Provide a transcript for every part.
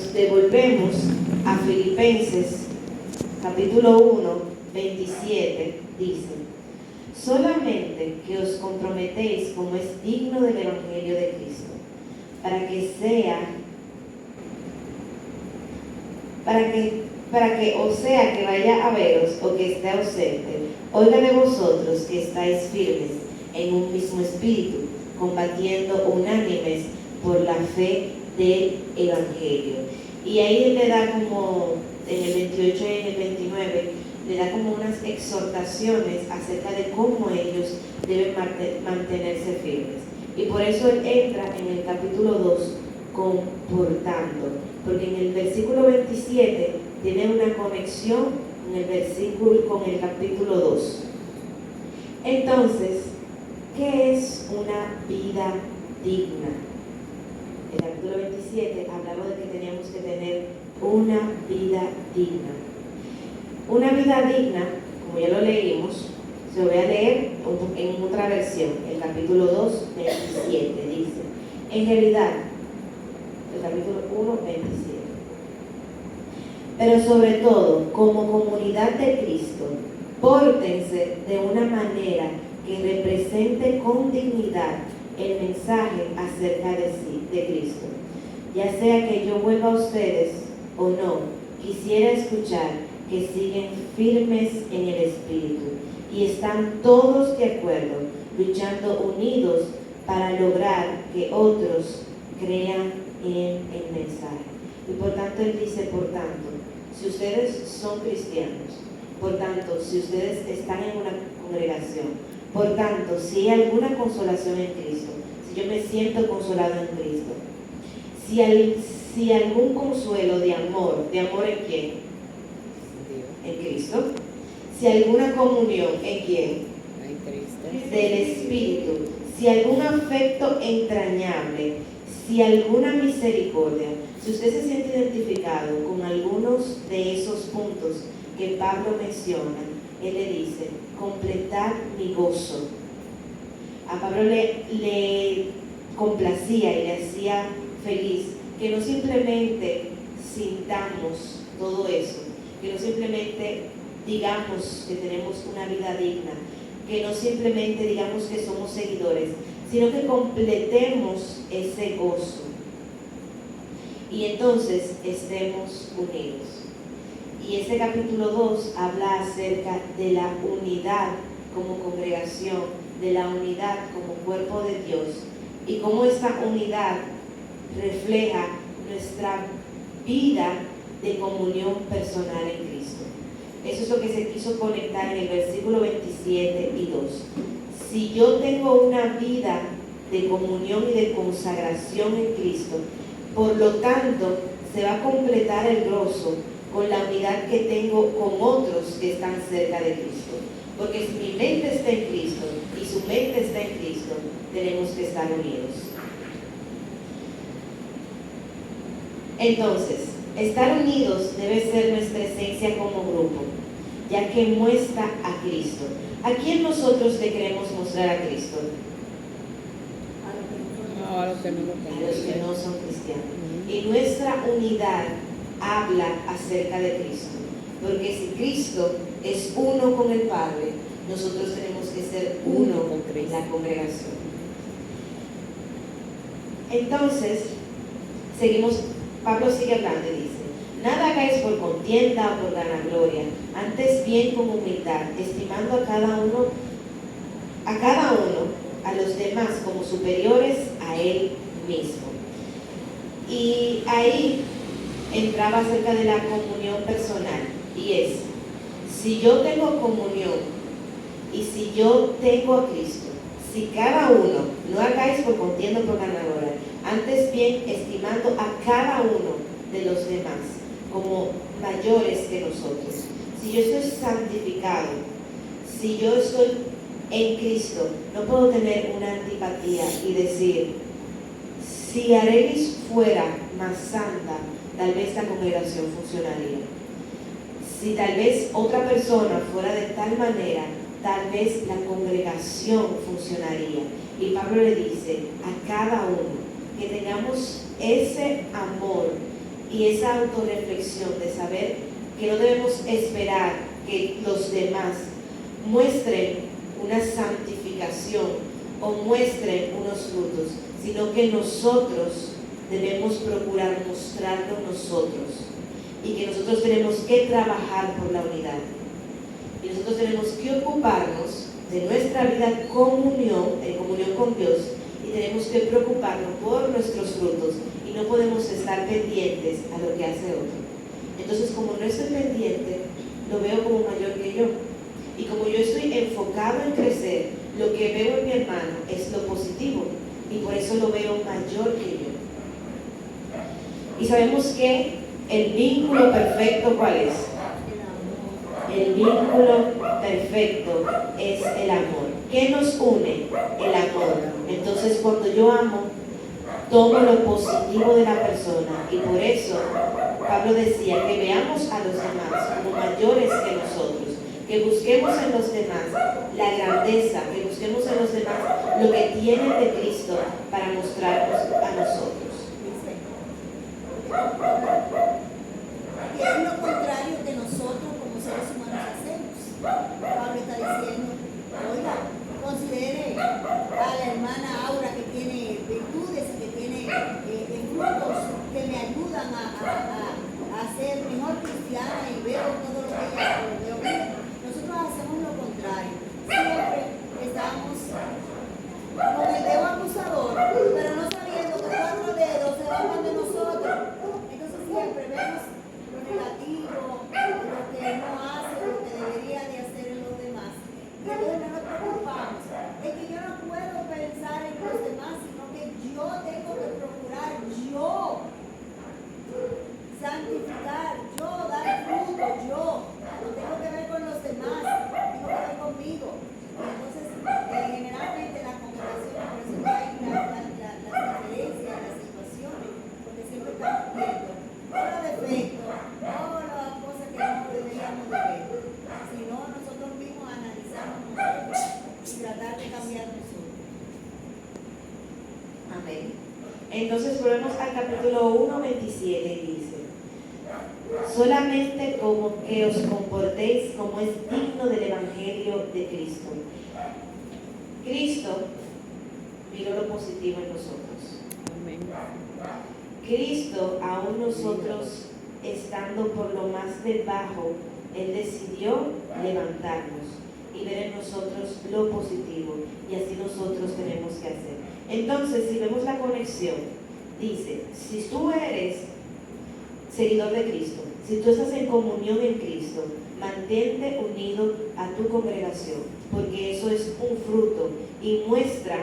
nos devolvemos a Filipenses capítulo 1, 27, dice: solamente que os comprometéis como es digno del Evangelio de Cristo, para que o sea que vaya a veros o que esté ausente, oiga de vosotros que estáis firmes en un mismo espíritu, combatiendo unánimes por la fe del Evangelio. Y ahí le da como, en el 28 y en el 29, le da como unas exhortaciones acerca de cómo ellos deben mantenerse firmes. Y por eso él entra en el capítulo 2, comportando, porque en el versículo 27 tiene una conexión con el capítulo 2. Entonces, ¿qué es una vida digna? El capítulo 27 hablaba de que teníamos que tener una vida digna. Una vida digna, como ya lo leímos, se lo voy a leer en otra versión, el capítulo 2, 27, dice: en realidad, el capítulo 1, 27. Pero sobre todo, como comunidad de Cristo, pórtense de una manera que represente con dignidad el mensaje acerca de Cristo. Ya sea que yo vuelva a ustedes o no, quisiera escuchar que siguen firmes en el Espíritu y están todos de acuerdo, luchando unidos para lograr que otros crean en el mensaje. Y por tanto él dice, por tanto, si ustedes son cristianos, por tanto, si ustedes están en una congregación, por tanto, si hay alguna consolación en Cristo, si yo me siento consolado en Cristo, si algún consuelo de amor ¿en quién? En Cristo. Si alguna comunión, ¿en quién? En Cristo. Del Espíritu. Si algún afecto entrañable, si alguna misericordia, si usted se siente identificado con algunos de esos puntos que Pablo menciona, él le dice: completad mi gozo. A Pablo le complacía y le hacía feliz que no simplemente sintamos todo eso, que no simplemente digamos que tenemos una vida digna, que no simplemente digamos que somos seguidores, sino que completemos ese gozo y entonces estemos unidos. Y este capítulo 2 habla acerca de la unidad como congregación, de la unidad como cuerpo de Dios, y cómo esta unidad refleja nuestra vida de comunión personal en Cristo. Eso es lo que se quiso conectar en el versículo 27 y 2. Si yo tengo una vida de comunión y de consagración en Cristo, por lo tanto, se va a completar el gozo con la unidad que tengo con otros que están cerca de Cristo. Porque si mi mente está en Cristo y su mente está en Cristo, tenemos que estar unidos. Entonces, estar unidos debe ser nuestra esencia como grupo, ya que muestra a Cristo. ¿A quién nosotros le queremos mostrar a Cristo? No, a los que no son cristianos. Y nuestra unidad habla acerca de Cristo, porque si Cristo es uno con el Padre, nosotros tenemos que ser uno con la congregación. Entonces, Pablo sigue hablando y dice: nada hagáis por contienda o por vanagloria, antes bien con humildad, estimando a cada uno, a los demás como superiores a él mismo. Y ahí entraba acerca de la comunión personal, y es: si yo tengo comunión y si yo tengo a Cristo, si cada uno, no hagáis por contienda o por vanagloria, antes bien estimando a cada uno de los demás como mayores que nosotros. Si yo estoy santificado, si yo estoy en Cristo, no puedo tener una antipatía y decir: si Arelis fuera más santa, tal vez la congregación funcionaría. Si tal vez otra persona fuera de tal manera, tal vez la congregación funcionaría. Y Pablo le dice a cada uno que tengamos ese amor y esa autorreflexión de saber que no debemos esperar que los demás muestren una santificación o muestren unos frutos, sino que nosotros debemos procurar mostrarlo nosotros, y que nosotros tenemos que trabajar por la unidad, y nosotros tenemos que ocuparnos de nuestra vida en comunión con Dios, y tenemos que preocuparnos por nuestros frutos, y no podemos estar pendientes a lo que hace otro. Entonces, como no estoy pendiente, lo veo como mayor que yo, y como yo estoy enfocado en crecer, lo que veo en mi hermano es lo positivo, y por eso lo veo mayor que yo. Y sabemos que el vínculo perfecto, ¿cuál es? El vínculo perfecto es el amor. ¿Qué nos une? El amor. Entonces, cuando yo amo, tomo lo positivo de la persona, y por eso Pablo decía que veamos a los demás como mayores que nosotros, que busquemos en los demás la grandeza, que busquemos en los demás lo que tienen de Cristo para mostrarnos a nosotros. Que es lo contrario que nosotros como seres humanos hacemos. Pablo está diciendo, oiga, considere a la hermana Aura que tiene virtudes y que tiene frutos que me ayudan a ser mejor cristiana, y veo todo lo que ella veo bien. Nosotros hacemos lo contrario. Siempre estamos con el dedo acusador, pero no sabiendo que 4 dedos se van de nosotros. Entonces siempre vemos lo negativo, lo que no hace, lo que debería de hacer en los demás. Y entonces no nos preocupamos. Es que yo no puedo pensar en los demás, sino que yo tengo que procurar, yo santificar, yo dar fruto, yo. No tengo que ver con los demás, tengo que ver conmigo. Y entonces, generalmente las congregaciones, por eso que hay las diferencias, las situaciones, porque siempre estamos viendo no los defectos, no las cosas que no deberíamos de ver, sino nosotros mismos analizamos nosotros y tratar de cambiar nosotros. Amén. Entonces volvemos al capítulo 1:27 y dice: solamente como que os comportéis como es digno del Evangelio de Cristo. Cristo miró lo positivo en nosotros. Amén. Cristo, aún nosotros estando por lo más debajo, Él decidió levantarnos y ver en nosotros lo positivo, y así nosotros tenemos que hacer. Entonces, si vemos la conexión, dice, si tú eres seguidor de Cristo, si tú estás en comunión en Cristo, mantente unido a tu congregación, porque eso es un fruto y muestra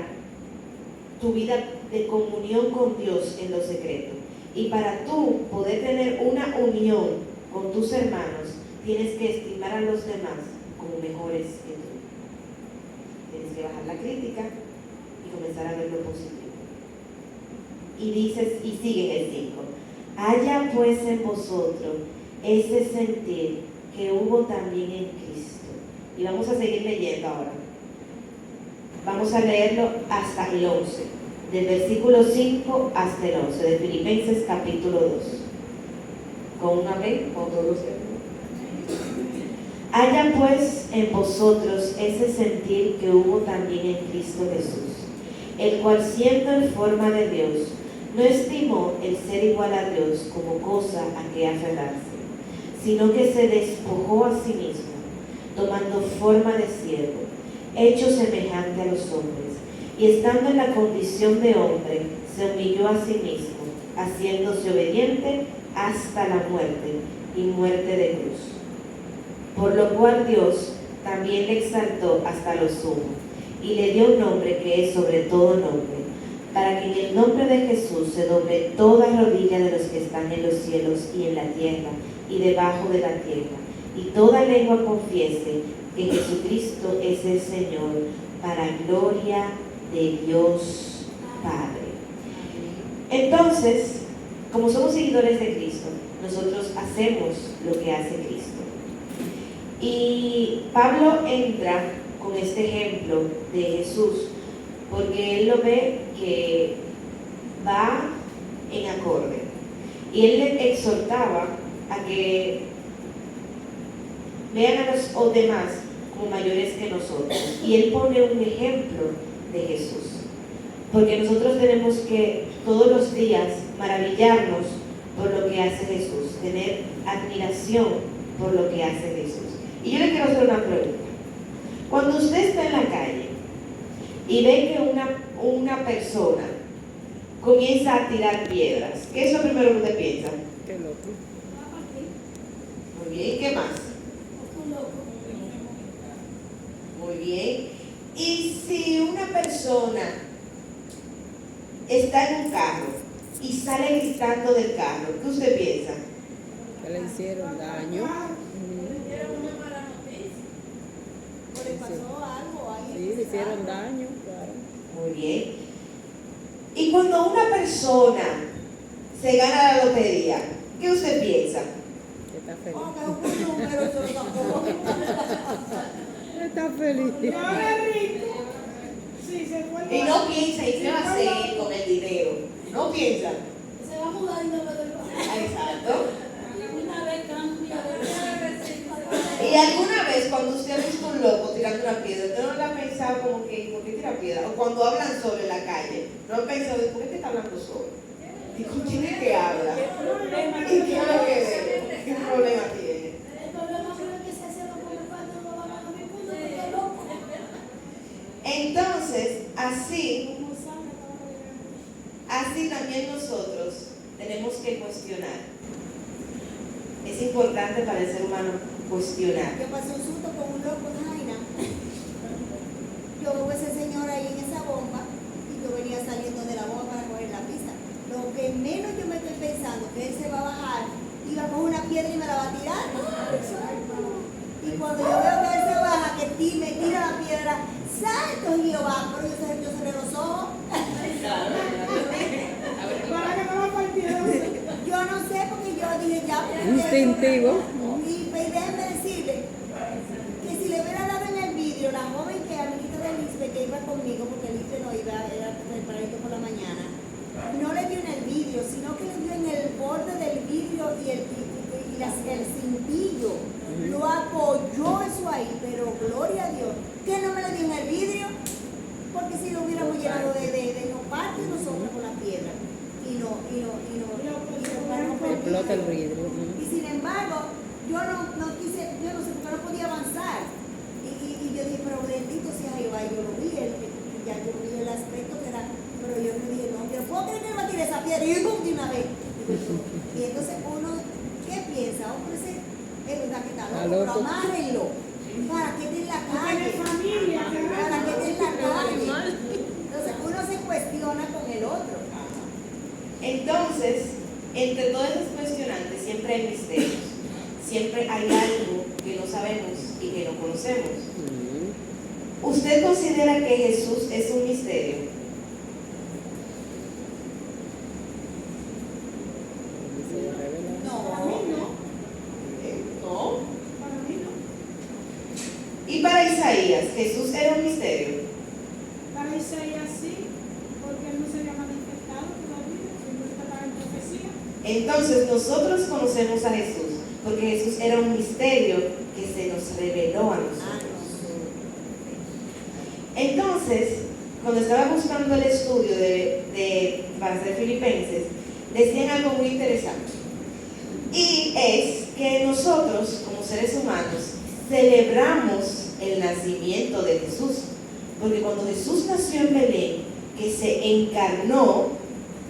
tu vida de comunión con Dios en lo secreto. Y para tú poder tener una unión con tus hermanos, tienes que estimar a los demás como mejores que tú. Tienes que bajar la crítica y comenzar a ver lo positivo. Y dices, y sigue el 5. Haya pues en vosotros ese sentir que hubo también en Cristo. Y vamos a seguir leyendo ahora. Vamos a leerlo hasta el 11, del versículo 5 hasta el 11, de Filipenses capítulo 2. ¿Con un amén? ¿Con todos? Haya pues en vosotros ese sentir que hubo también en Cristo Jesús, el cual siendo en forma de Dios, no estimó el ser igual a Dios como cosa a que aferrarse, sino que se despojó a sí mismo, tomando forma de siervo, hecho semejante a los hombres, y estando en la condición de hombre, se humilló a sí mismo, haciéndose obediente hasta la muerte, y muerte de cruz. Por lo cual Dios también le exaltó hasta lo sumo, y le dio un nombre que es sobre todo nombre, para que en el nombre de Jesús se doble toda rodilla de los que están en los cielos y en la tierra y debajo de la tierra, y toda lengua confiese que Jesucristo es el Señor, para gloria de Dios Padre. Entonces, como somos seguidores de Cristo, nosotros hacemos lo que hace Cristo. Y Pablo entra con este ejemplo de Jesús, porque él lo ve que va en acorde. Y él le exhortaba a que vean a los demás como mayores que nosotros. Y él pone un ejemplo de Jesús. Porque nosotros tenemos que todos los días maravillarnos por lo que hace Jesús, tener admiración por lo que hace Jesús. Y yo le quiero hacer una pregunta. Cuando usted está en la calle y ve que una persona comienza a tirar piedras, ¿qué es lo primero que usted piensa? Qué loco. Muy bien, ¿qué más? Muy bien. Y si una persona está en un carro y sale gritando del carro, ¿qué usted piensa? Que le hicieron daño. ¿O le pasó algo a alguien? Sí, le hicieron daño, claro. Muy bien. Y cuando una persona se gana la lotería, ¿qué usted piensa? Que está feliz. Oh, que es un número, yo lo tampoco. Está feliz. Y no piensa, ¿y qué va a hacer con el dinero? No piensa. Se va a mudar y no va a ver. Exacto. Una vez cambia Y alguna vez cuando usted ha visto un loco tirando una piedra, usted no le ha pensado como que, ¿por qué tira piedra? O cuando hablan solo en la calle, no ha pensado, ¿por qué está hablando solo? ¿Y con quién es que habla? ¿Y qué es lo que es? ¿Qué problema tiene? El problema es que se hace lo que me falta, no va a mi punto, porque es loco. Entonces, así también nosotros tenemos que cuestionar. Es importante para el ser humano cuestionar. Yo pasé un susto con un loco en Jaina. Yo veo a ese señor ahí en esa bomba y yo venía saliendo de la bomba para coger la pista. Lo que menos yo me estoy pensando que él se va a bajar, iba a coger una piedra y me la va a tirar. Y cuando yo veo que él se baja, que me tira la piedra, salto y yo bajo, pero yo cerré los ojos. Yo no sé porque yo dije ya. Instintivo. Y déjenme decirle que si le hubiera dado en el vídeo, la joven que amiguita de Lisbeth que iba conmigo, porque Lisbeth no iba, era tempranito por la mañana, no le dio en el vídeo, sino que le dio en el borde del vídeo y el cintillo. Lo apoyó eso ahí, pero gloria a Dios, que no me lo dio en el vídeo, porque si lo hubiéramos llenado de no parte nosotros con la piedra. Y no Explota el vidrio. y sin embargo, yo no quise, yo no sé por qué no podía avanzar. Y yo dije, pero bendito sea Jehová, yo lo vi, ya yo vi el aspecto que era, pero yo me dije, no, yo puedo creer que me va a tirar esa piedra, y yo de una vez. Y entonces uno, ¿qué piensa? Hombre, es verdad que está loco, pero amárrenlo, para que esté en la calle, para que esté en la calle. Entonces uno se cuestiona con el otro. Entonces, entre todos esos cuestionantes siempre hay misterios. Siempre hay algo que no sabemos y que no conocemos. ¿Usted considera que Jesús es un misterio? No. ¿Y para Isaías, Jesús era un misterio? Para Isaías sí, porque él no se había manifestado todavía, siempre estaba en profecía. Entonces nosotros conocemos a Jesús, porque Jesús era un misterio que se nos reveló a nosotros. Entonces, cuando estaba buscando el estudio para ser filipenses, decían algo muy interesante. Y es que nosotros, como seres humanos, celebramos el nacimiento de Jesús. Porque cuando Jesús nació en Belén, que se encarnó,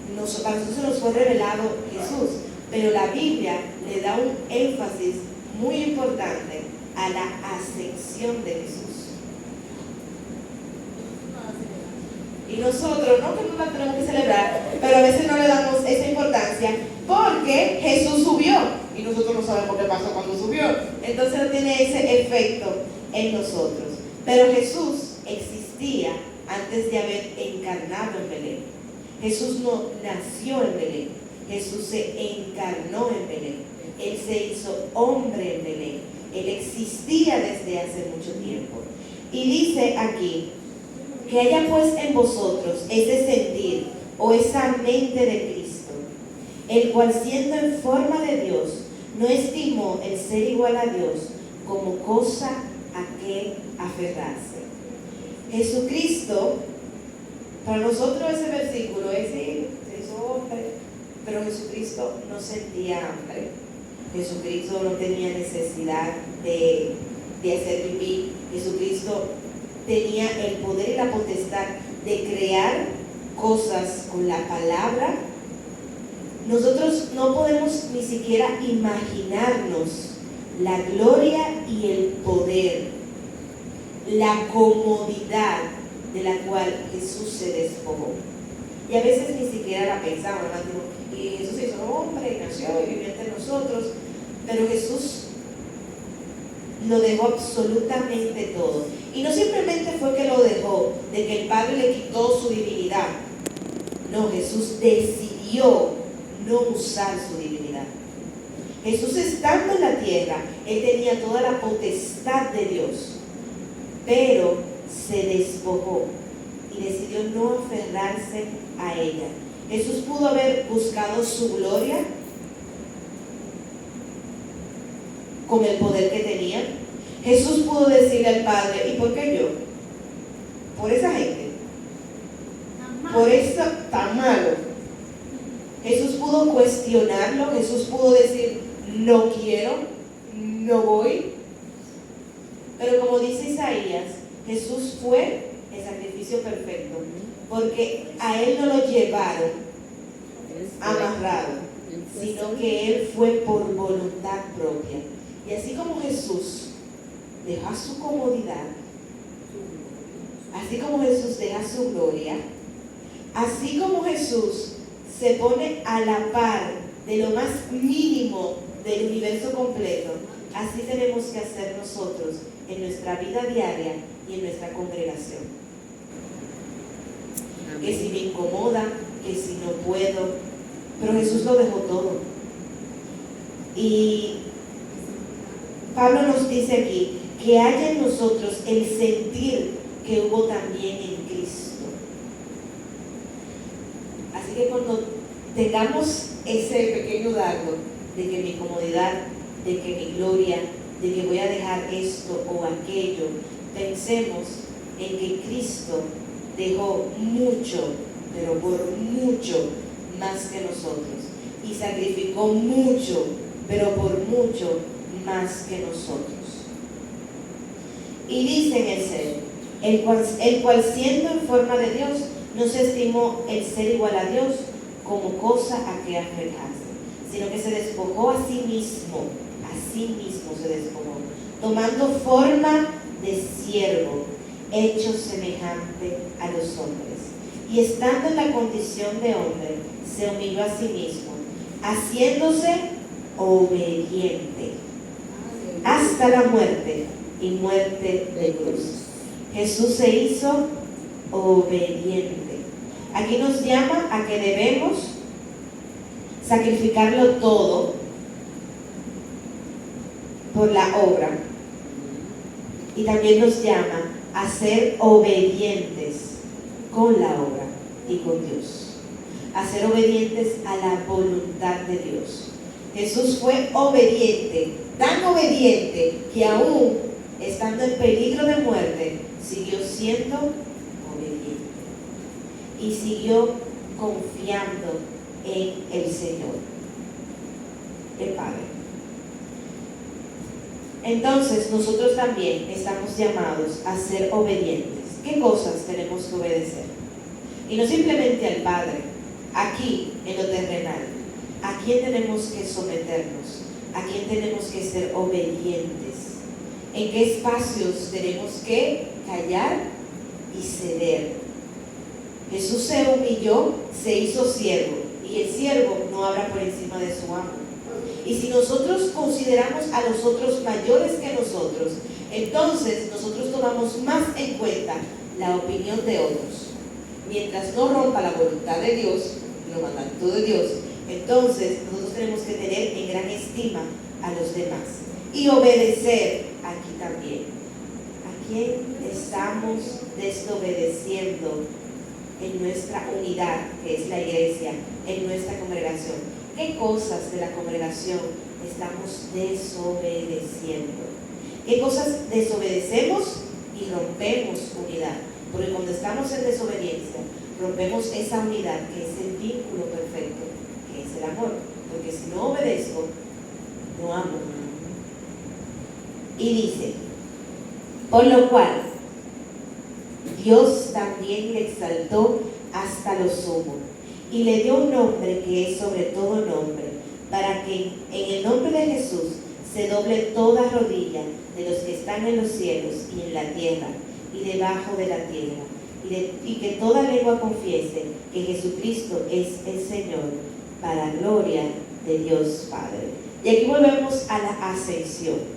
a nosotros nos fue revelado Jesús. Pero la Biblia le da un énfasis muy importante a la ascensión de Jesús. Y nosotros, no que no la tenemos que celebrar, pero a veces no le damos esa importancia porque Jesús subió y nosotros no sabemos qué pasó cuando subió. Entonces no tiene ese efecto en nosotros. Pero Jesús existía antes de haber encarnado en Belén. Jesús no nació en Belén, Jesús se encarnó en Belén. Él se hizo hombre en Belén. Él existía desde hace mucho tiempo. Y dice aquí, que haya pues en vosotros ese sentir o esa mente de Cristo, el cual siendo en forma de Dios, no estimó el ser igual a Dios como cosa a que aferrarse. Jesucristo, para nosotros ese versículo es, sí, se hizo hombre, pero Jesucristo no sentía hambre. Jesucristo no tenía necesidad de hacer pipí. Jesucristo tenía el poder y la potestad de crear cosas con la palabra. Nosotros no podemos ni siquiera imaginarnos la gloria y el poder, la comodidad de la cual Jesús se despojó. Y a veces ni siquiera la pensamos, ¿no? Y Jesús se hizo hombre, nació y vivió entre nosotros, pero Jesús lo dejó absolutamente todo. Y no simplemente fue que lo dejó, de que el Padre le quitó su divinidad. No, Jesús decidió no usar su divinidad. Jesús, estando en la tierra, Él tenía toda la potestad de Dios, pero se despojó y decidió no aferrarse a ella. Jesús pudo haber buscado su gloria con el poder que tenía. Jesús pudo decirle al Padre, ¿y por qué yo? Por esa gente, por eso tan malo. Jesús pudo cuestionarlo. Jesús pudo decir, no quiero, no voy. Pero como dice Isaías, Jesús fue el sacrificio perfecto, porque a Él no lo llevaron amarrado, sino que Él fue por voluntad propia. Y así como Jesús deja su comodidad, así como Jesús deja su gloria, así como Jesús se pone a la par de lo más mínimo del universo completo, así tenemos que hacer nosotros en nuestra vida diaria y en nuestra congregación. Amén. Que si me incomoda, que si no puedo, pero Jesús lo dejó todo. Y Pablo nos dice aquí que haya en nosotros el sentir que hubo también en Cristo. Así que cuando tengamos ese pequeño dardo de que mi comodidad, de que mi gloria, de que voy a dejar esto o aquello, pensemos en que Cristo dejó mucho, pero por mucho más que nosotros, y sacrificó mucho, pero por mucho más que nosotros. Y dice en el ser, el cual siendo en forma de Dios, no se estimó el ser igual a Dios como cosa a que aferrarse, sino que se despojó a sí mismo se despojó, tomando forma de siervo, hecho semejante a los hombres, y estando en la condición de hombre, se humilló a sí mismo, haciéndose obediente hasta la muerte y muerte de cruz. Jesús se hizo obediente. Aquí nos llama a que debemos sacrificarlo todo por la obra, y también nos llama a ser obedientes con la obra y con Dios, a ser obedientes a la voluntad de Dios. Jesús fue obediente, tan obediente que aún estando en peligro de muerte, siguió siendo obediente y siguió confiando en el Señor, el Padre. Entonces nosotros también estamos llamados a ser obedientes. ¿Qué cosas tenemos que obedecer? Y no simplemente al Padre, aquí en lo terrenal. ¿A quién tenemos que someternos? ¿A quién tenemos que ser obedientes? ¿En qué espacios tenemos que callar y ceder? Jesús se humilló, se hizo siervo, y el siervo no habla por encima de su amo. Y si nosotros consideramos a los otros mayores que nosotros, entonces nosotros tomamos más en cuenta la opinión de otros. Mientras no rompa la voluntad de Dios, lo mandamiento de Dios, entonces nosotros tenemos que tener en gran estima a los demás y obedecer aquí también. ¿A quién estamos desobedeciendo en nuestra unidad, que es la iglesia, en nuestra congregación? ¿Qué cosas de la congregación estamos desobedeciendo? ¿Qué cosas desobedecemos y rompemos unidad? Porque cuando estamos en desobediencia, rompemos esa unidad que es el vínculo perfecto, que es el amor. Porque si no obedezco, no amo. Y dice, por lo cual Dios también le exaltó hasta lo sumo y le dio un nombre que es sobre todo nombre, para que en el nombre de Jesús se doble toda rodilla de los que están en los cielos y en la tierra y debajo de la tierra, y que toda lengua confiese que Jesucristo es el Señor, para gloria de Dios Padre. Y aquí volvemos a la ascensión.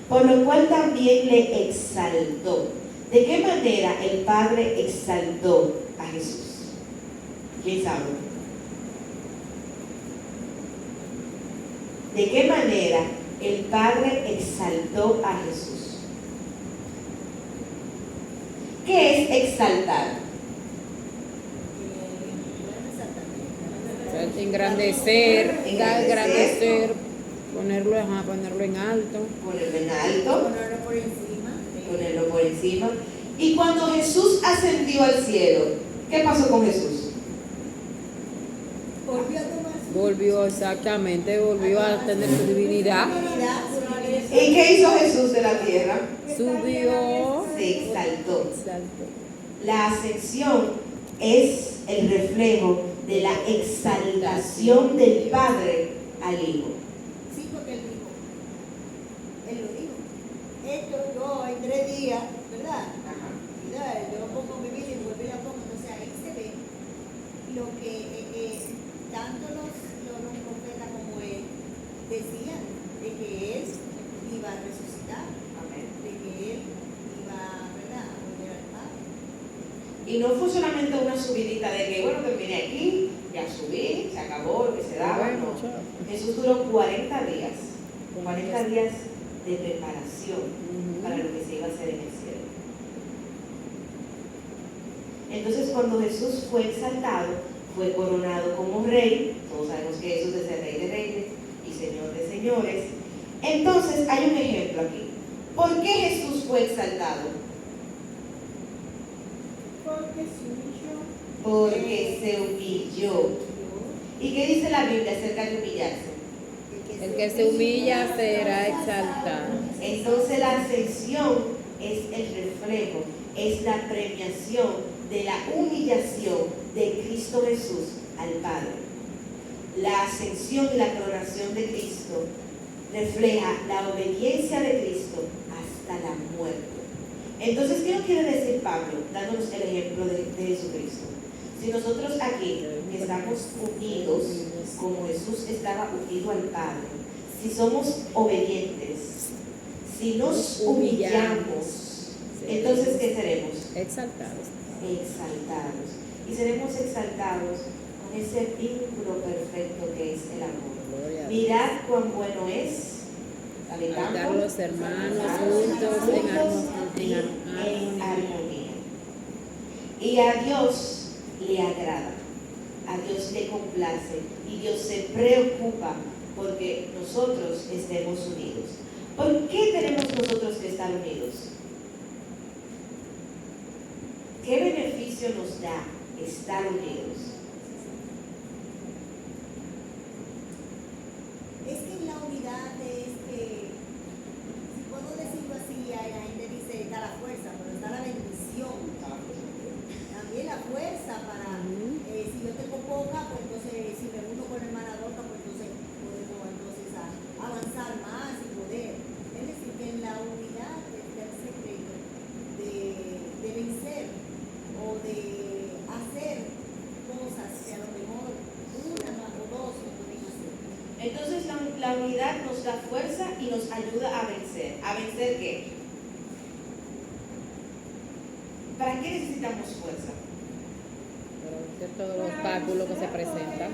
Por lo cual también le exaltó. ¿De qué manera el Padre exaltó a Jesús? ¿Quién sabe? ¿De qué manera el Padre exaltó a Jesús? ¿Qué es exaltar? Engrandecer, engrandecer, ponerlo en alto. Ponerlo en alto, Ponerlo por encima. ponerlo por encima. Y cuando Jesús ascendió al cielo, ¿qué pasó con Jesús? Volvió a tomar su Volvió a tener su divinidad. divinidad, su divinidad. ¿Y qué hizo Jesús de la tierra? Subió. Se exaltó. Exaltó. La ascensión es el reflejo de la exaltación del Padre al Hijo. Sí, porque él lo dijo. Esto yo en 3 días, ¿verdad? Mira, yo pongo mi vida y vuelvo y la pongo. Entonces ahí se ve lo que tanto los profetas como él decían de que él iba a resucitar, de que él iba, ¿verdad?, a volver al Padre. Y no fue solamente una subidita de que, bueno, terminé aquí, ya subí, se acabó lo que se daba. Bueno, No. chao. Jesús duró 40 días, 40 días de preparación para lo que se iba a hacer en el cielo. Entonces, cuando Jesús fue exaltado, fue coronado como rey. Todos sabemos que Jesús es el Rey de Reyes y Señor de Señores. Entonces, hay un ejemplo aquí. ¿Por qué Jesús fue exaltado? Porque su hijo Porque se humilló. ¿Y qué dice la Biblia acerca de humillarse? El que se humilla será exaltado. Entonces la ascensión es el reflejo, es la premiación de la humillación de Cristo Jesús al Padre. La ascensión y la coronación de Cristo refleja la obediencia de Cristo hasta la muerte. Entonces, ¿qué nos quiere decir Pablo? Dándonos el ejemplo de Jesucristo. Si nosotros aquí estamos unidos, como Jesús estaba unido al Padre, si somos obedientes, si nos humillamos, entonces, ¿qué seremos? Exaltados. Exaltados. Y seremos exaltados con ese vínculo perfecto que es el amor. Gloria a Dios. Mirad cuán bueno es Habitar los hermanos juntos en armonía. Y a Dios le agrada, a Dios le complace y Dios se preocupa porque nosotros estemos unidos. ¿Por qué tenemos nosotros que estar unidos? ¿Qué beneficio nos da estar unidos? Es que la unidad es que, si puedo decirlo así, la gente dice está la fuerza, pero está la bendición. También la fuerza para, si yo tengo poca, pues entonces si me uno con la hermana Dorca, pues entonces podemos entonces avanzar más y poder. Es decir, que en la unidad está el secreto de vencer o de hacer cosas que a lo mejor una o dos no pueden hacer. Entonces la unidad nos da fuerza y nos ayuda a vencer. ¿A vencer qué? ¿Para qué necesitamos fuerza? Para vencer todos los obstáculos que se presentan.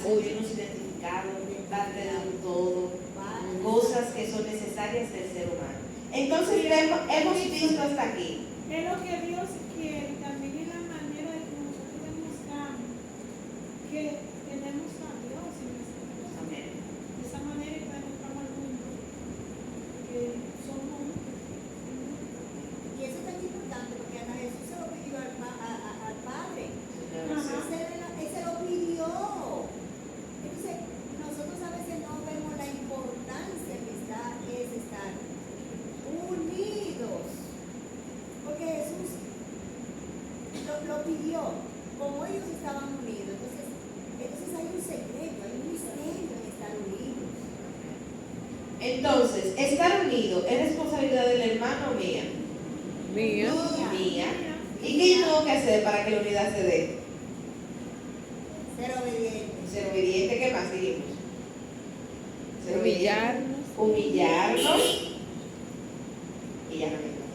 sentirnos identificados, parte de un todo, cosas que son necesarias del ser humano. Entonces hemos visto hasta aquí. Es lo que Dios quiere, también es la manera de que nosotros demostramos que tenemos a Dios en nuestra vida. Amén. De esa manera que demostramos al mundo que somos útiles. Y eso es tan importante porque Ana Jesús se lo pidió al Padre. Él se lo pidió. Entonces, nosotros a veces no vemos la importancia que es estar unidos. Porque Jesús lo pidió. Como ellos estaban unidos, entonces hay un secreto, hay un misterio en estar unidos. Entonces, estar unido es responsabilidad del hermano o mía. Mía. Mía. ¿Y qué yo tengo que hacer para que la unidad se dé? Ser obediente. Ser obediente, ¿qué más dijimos? Ser Humillarnos. Humillarnos. Y ya no me acuerdo.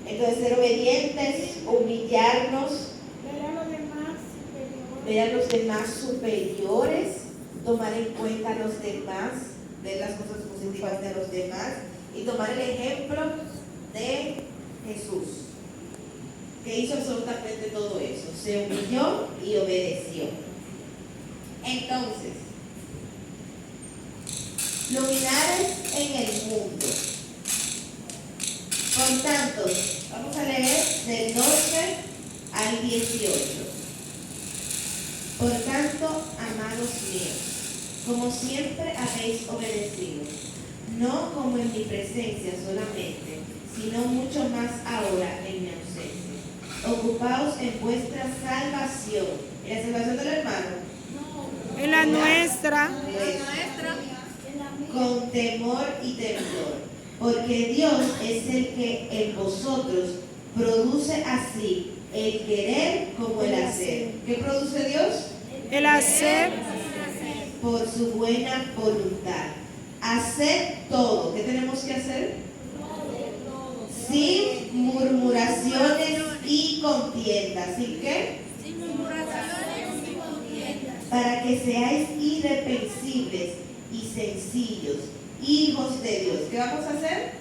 Entonces, ser obedientes, humillarnos, Ver a los demás superiores. ver a los demás superiores, tomar en cuenta a los demás, ver las cosas positivas de los demás y tomar el ejemplo de Jesús, que hizo absolutamente todo eso, se humilló y obedeció. Entonces, luminares en el mundo. Por tanto, vamos a leer del 12 al 18. Por tanto, amados míos, como siempre habéis obedecido, no como en mi presencia solamente, sino mucho más ahora en mi ausencia. Ocupaos en vuestra salvación. ¿En la salvación del hermano? En la nuestra. Con temor y temblor, porque Dios es el que en vosotros produce así el querer como el hacer. ¿Qué produce Dios? El hacer. Por su buena voluntad. Hacer todo. ¿Qué tenemos que hacer? Sin murmuraciones y contiendas. ¿Sin qué? Para que seáis irreprensibles y sencillos, hijos de Dios. ¿Qué vamos a hacer?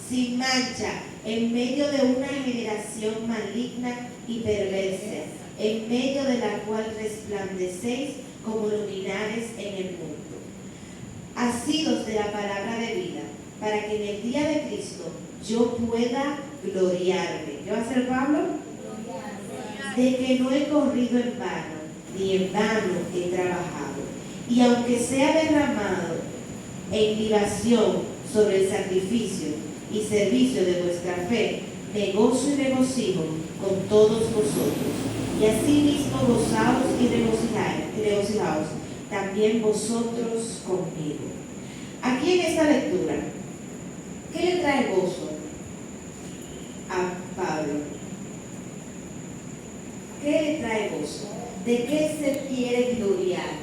Sin mancha, en medio de una generación maligna y perversa, en medio de la cual resplandecéis como luminares en el mundo. Asidos de la palabra de vida, para que en el día de Cristo yo pueda gloriarme. ¿Qué va a hacer Pablo? De que no he corrido en vano, ni en vano he trabajado. Y aunque sea derramado en libación sobre el sacrificio y servicio de vuestra fe, me gozo y regocijo con todos vosotros. Y asimismo gozaos y regocijaos también vosotros conmigo. Aquí en esta lectura, ¿qué le trae gozo a Pablo? ¿Qué le trae gozo? ¿De qué se quiere gloriar?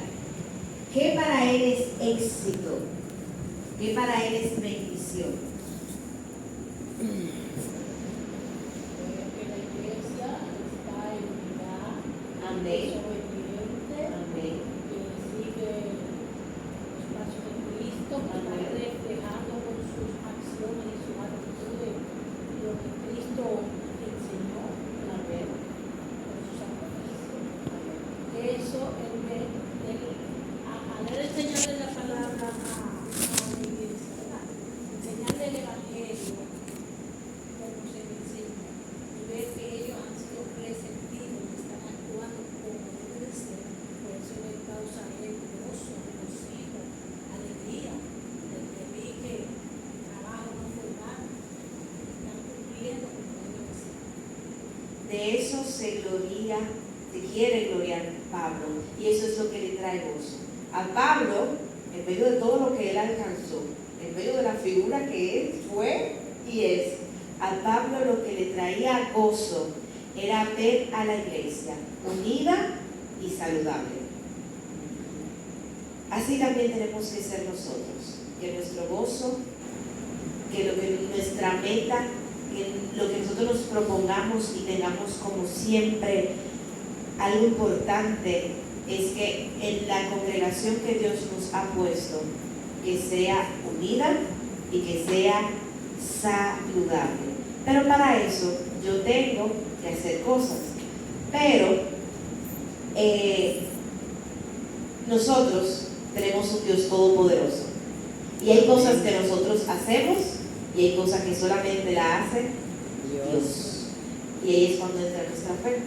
¿Qué para él es éxito? ¿Qué para él es bendición? Amén. Amén. De eso se quiere gloriar Pablo, y eso es lo que le trae gozo. A Pablo, en medio de todo lo que él alcanzó, en medio de la figura que él fue y es, a Pablo lo que le traía gozo era ver a la iglesia unida y saludable. Así también tenemos que ser nosotros, que nuestro gozo, que nuestra meta, que lo que nosotros nos propongamos y tengamos como siempre algo importante es que en la congregación que Dios nos ha puesto, que sea unida y que sea saludable. Pero para eso yo tengo que hacer cosas. Pero nosotros tenemos un Dios todopoderoso. Y hay cosas que nosotros hacemos y hay cosas que solamente la hace Dios. Y ahí es cuando entra nuestra fe.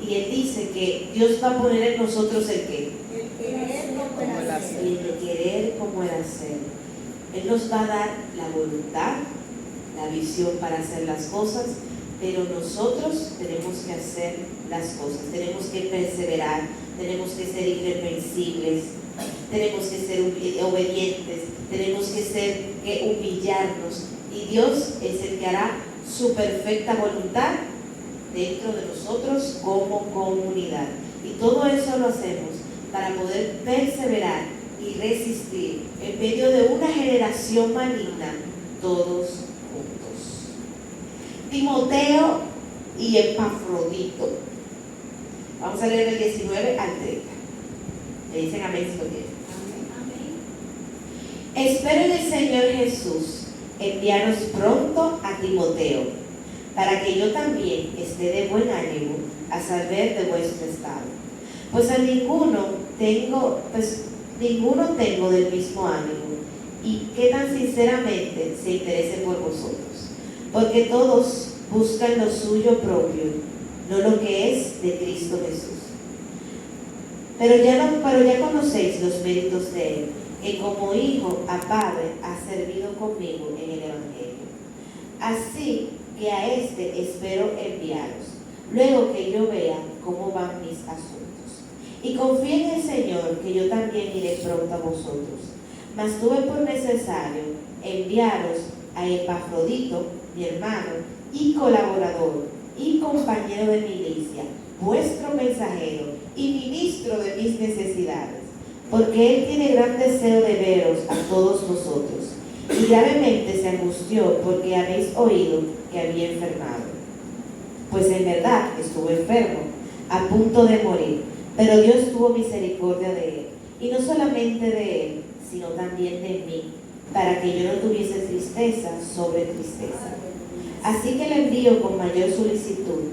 Y Él dice que Dios va a poner en nosotros el qué. El querer como el Como el hacer. El de querer como el hacer. Él nos va a dar la voluntad, la visión para hacer las cosas, pero nosotros tenemos que hacer las cosas, tenemos que perseverar, tenemos que ser irreprensibles, tenemos que ser obedientes, tenemos que humillarnos, y Dios es el que hará su perfecta voluntad dentro de nosotros como comunidad. Y todo eso lo hacemos para poder perseverar y resistir en medio de una generación maligna, todos juntos. Timoteo y Epafrodito. Vamos a leer del 19 al 30. Le dicen amén si lo quieren. Amén. Espero en el Señor Jesús enviaros pronto a Timoteo, para que yo también esté de buen ánimo a saber de vuestro estado. Pues a ninguno tengo del mismo ánimo, y que tan sinceramente se interese por vosotros, porque todos buscan lo suyo propio, no lo que es de Cristo Jesús. Pero ya conocéis los méritos de Él, que como hijo a padre ha servido conmigo en el Evangelio. Así que a este espero enviaros, luego que yo vea cómo van mis asuntos. Y confío en el Señor que yo también iré pronto a vosotros. Mas tuve por necesario enviaros a Epafrodito, mi hermano y colaborador y compañero de milicia, vuestro mensajero y ministro de mis necesidades, porque él tiene gran deseo de veros a todos vosotros, y gravemente se angustió porque habéis oído que había enfermado. Pues en verdad estuvo enfermo, a punto de morir, pero Dios tuvo misericordia de él, y no solamente de él, sino también de mí, para que yo no tuviese tristeza sobre tristeza. Así que le envío con mayor solicitud,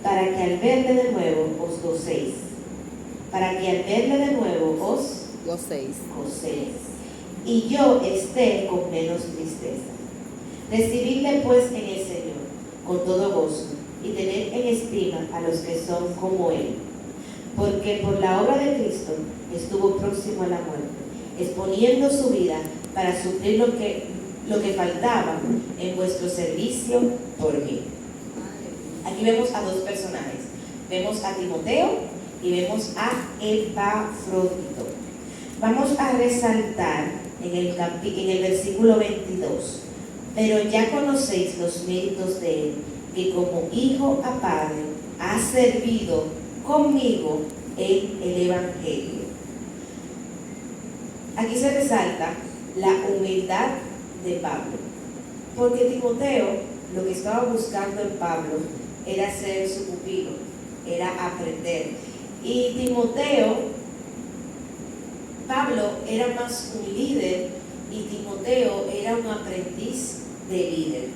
para que al verle de nuevo os gocéis. Para que al verle de nuevo os gocéis. Y yo esté con menos tristeza. Recibidle pues en el Señor con todo gozo, y tened en estima a los que son como Él. Porque por la obra de Cristo estuvo próximo a la muerte, exponiendo su vida para suplir lo que faltaba en vuestro servicio por mí. Aquí vemos a dos personajes. Vemos a Timoteo y vemos a Epafrodito. Vamos a resaltar en el versículo 22. Pero ya conocéis los méritos de él, que como hijo a padre ha servido conmigo en el Evangelio. Aquí se resalta la humildad de Pablo, porque Timoteo lo que estaba buscando en Pablo era ser su pupilo, era aprender. Y Pablo era más un líder y Timoteo era un aprendiz de líder.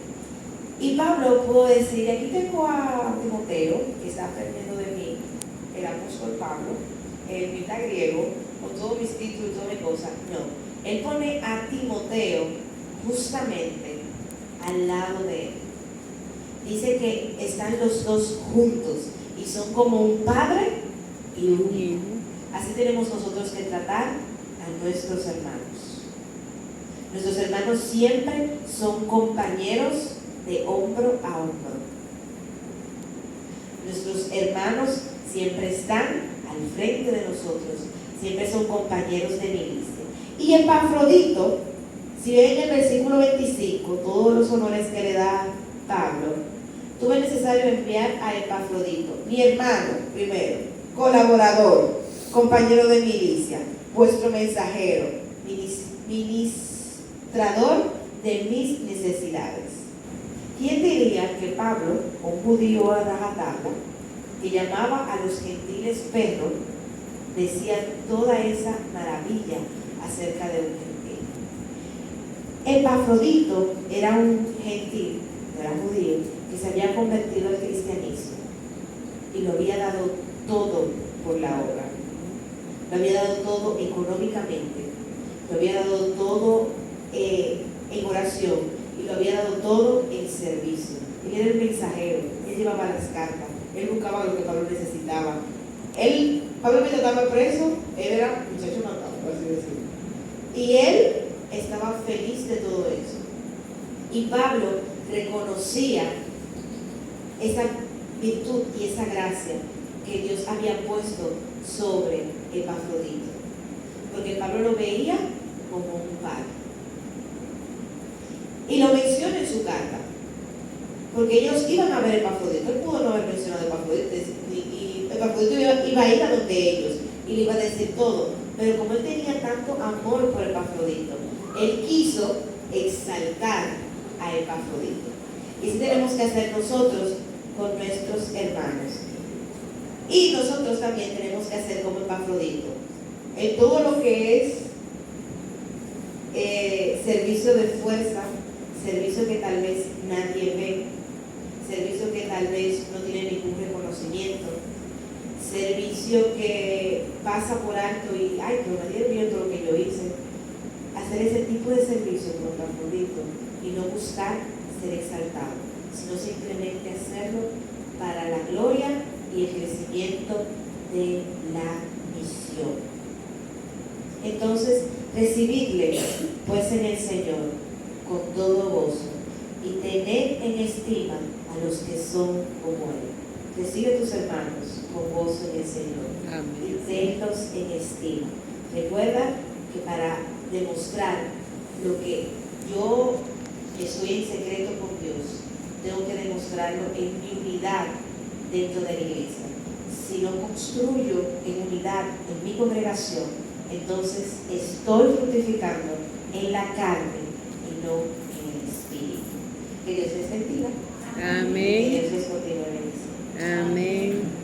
Y Pablo pudo decir: aquí tengo a Timoteo que está aprendiendo de mí, el apóstol Pablo, el mitad griego, con todos mis títulos y todas mis cosas. No, él pone a Timoteo justamente al lado de él. Dice que están los dos juntos y son como un padre y un hijo. Así tenemos nosotros que tratar a nuestros hermanos. Nuestros hermanos siempre son compañeros de hombro a hombro. Nuestros hermanos siempre están al frente de nosotros, siempre son compañeros de milicia. Y Epafrodito, si ven en el versículo 25, todos los honores que le da Pablo, tuve necesario enviar a Epafrodito, mi hermano primero, colaborador, compañero de milicia, vuestro mensajero, ministrador de mis necesidades. ¿Quién diría que Pablo, un judío a rajatabla, que llamaba a los gentiles perros, decía toda esa maravilla acerca de un gentil. Epafrodito era un gentil, era judío, que se había convertido al cristianismo y lo había dado todo por la obra. Lo había dado todo económicamente, lo había dado todo en oración y lo había dado todo en servicio. Él era el mensajero, él llevaba las cartas, él buscaba lo que Pablo necesitaba. Pablo mientras estaba preso, él era muchacho matado, por así decirlo. Y él estaba feliz de todo eso. Y Pablo reconocía esa virtud y esa gracia que Dios había puesto sobre Epafrodito, porque Pablo lo veía como un padre. Y lo menciona en su carta, porque ellos iban a ver Epafrodito. Él pudo no haber mencionado Epafrodito, y Epafrodito iba a ir a donde ellos y le iba a decir todo, pero como él tenía tanto amor por Epafrodito, él quiso exaltar a Epafrodito. Y eso tenemos que hacer nosotros con nuestros hermanos. Y nosotros también tenemos que hacer como Epafrodito en todo lo que es servicio de fuerza, servicio que tal vez nadie ve, servicio que tal vez no tiene ningún reconocimiento, servicio que pasa por alto y, ay, pero nadie vio todo lo que yo hice. Hacer ese tipo de servicio con Epafrodito y no buscar ser exaltado, sino simplemente hacerlo para la gloria y el crecimiento de la misión. Entonces, recibidle pues en el Señor con todo gozo y tened en estima a los que son como Él. Recibe a tus hermanos con gozo en el Señor. Amén. Y tenlos en estima. Recuerda que para demostrar lo que yo estoy en secreto con Dios, tengo que demostrarlo en mi unidad dentro de la iglesia. Si no construyo en unidad en mi congregación, entonces estoy fructificando en la carne y no en el espíritu. Que Dios les bendiga. Amén. Que Dios les continúe bendiciendo. Amén.